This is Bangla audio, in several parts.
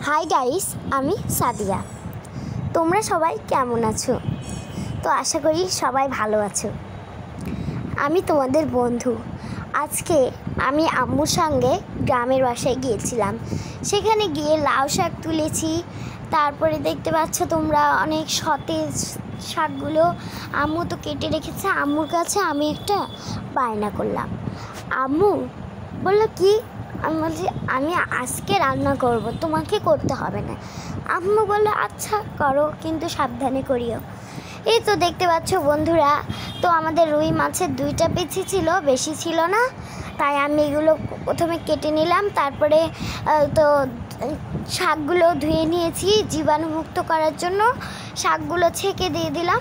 হাই গাইস, আমি সাদিয়া। তোমরা সবাই কেমন আছো? তো আশা করি সবাই ভালো আছো। আমি তোমাদের বন্ধু। আজকে আমি আম্মুর সঙ্গে গ্রামের বাসায় গিয়েছিলাম। সেখানে গিয়ে লাউ শাক তুলেছি। তারপরে দেখতে পাচ্ছ তোমরা অনেক সতেজ শাকগুলো আম্মু তো কেটে রেখেছে। আম্মুর কাছে আমি একটা বায়না করলাম। আম্মু বললো কি? আমি বলছি আমি আজকে রান্না করব, তোমাকে করতে হবে না। আম্মু বললো আচ্ছা করো, কিন্তু সাবধানে করিও। এই তো দেখতে পাচ্ছ বন্ধুরা, তো আমাদের রুই মাছের 2টা পিসি ছিল, বেশি ছিল না। তাই আমি এগুলো প্রথমে কেটে নিলাম। তারপরে তো শাকগুলো ধুয়ে নিয়েছি জীবাণুমুক্ত করার জন্য। শাকগুলো ছেঁকে দিয়ে দিলাম।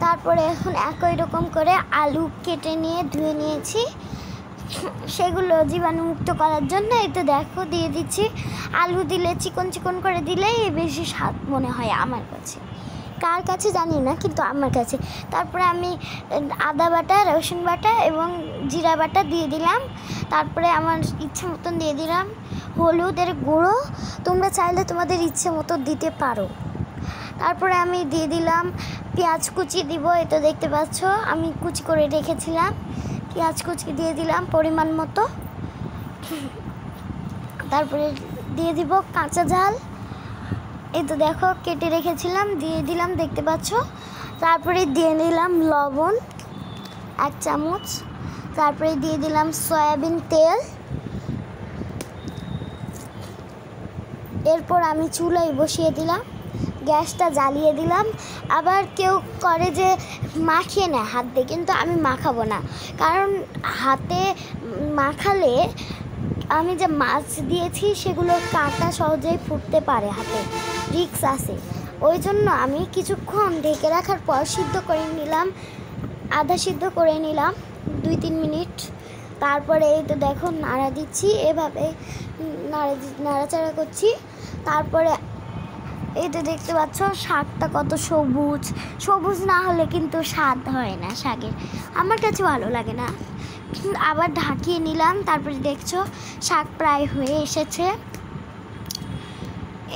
তারপরে এখন একই রকম করে আলু কেটে নিয়ে ধুয়ে নিয়েছি, সেগুলো জীবাণুমুক্ত করার জন্য। এই তো দেখো দিয়ে দিচ্ছি। আলু দিলে চিকন চিকন করে দিলেই বেশি স্বাদ মনে হয় আমার কাছে, কার কাছে জানি না, কিন্তু আমার কাছে। তারপরে আমি আদা বাটা, রসুন বাটা এবং জিরা বাটা দিয়ে দিলাম। তারপরে আমার ইচ্ছে মতন দিয়ে দিলাম হলুদের গুঁড়ো। তোমরা চাইলে তোমাদের ইচ্ছে মতো দিতে পারো। তারপরে আমি দিয়ে দিলাম পেঁয়াজ কুচি দিব। এই তো দেখতে পাচ্ছ আমি কুচি করে রেখেছিলাম, পেঁয়াজ কুচি দিয়ে দিলাম পরিমাণ মতো। তারপরে দিয়ে দিব কাঁচা ঝাল। এই তো দেখো কেটে রেখেছিলাম, দিয়ে দিলাম, দেখতে পাচ্ছ। তারপরে দিয়ে দিলাম লবণ 1 চামচ। তারপরে দিয়ে দিলাম সয়াবিন তেল। এরপর আমি চুলায় বসিয়ে দিলাম, গ্যাসটা জ্বালিয়ে দিলাম। আবার কেউ করে যে মাখিয়ে নেয় হাত দিয়ে, কিন্তু আমি মাখাবো না, কারণ হাতে মাখালে আমি যে মাছ দিয়েছি সেগুলো কাঁটা সহজেই ফুটতে পারে, হাতে রিস্ক আছে। ওই জন্য আমি কিছুক্ষণ ঢেকে রাখার পর সিদ্ধ করে নিলাম, আধা সিদ্ধ করে নিলাম 2-3 মিনিট। তারপরে এই তো দেখো নাড়া দিচ্ছি, এভাবে নাড়াচাড়া করছি। তারপরে এই তো দেখতে পাচ্ছ শাকটা কত সবুজ। সবুজ না হলে কিন্তু স্বাদ হয় না শাকের, আমার কাছে ভালো লাগে না। আবার ঢাকিয়ে নিলাম। তারপরে দেখছো শাক প্রায় হয়ে এসেছে।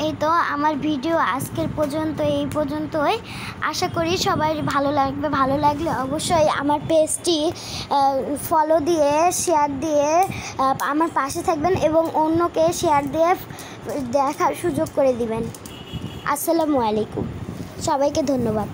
এই তো আমার ভিডিও আজকের পর্যন্ত এই পর্যন্তই। আশা করি সবাই ভালো লাগবে। ভালো লাগলে অবশ্যই আমার পেজটি ফলো দিয়ে, শেয়ার দিয়ে আমার পাশে থাকবেন এবং অন্যকে শেয়ার দিয়ে দেখার সুযোগ করে দিবেন। আসসালামু আলাইকুম, সবাইকে ধন্যবাদ।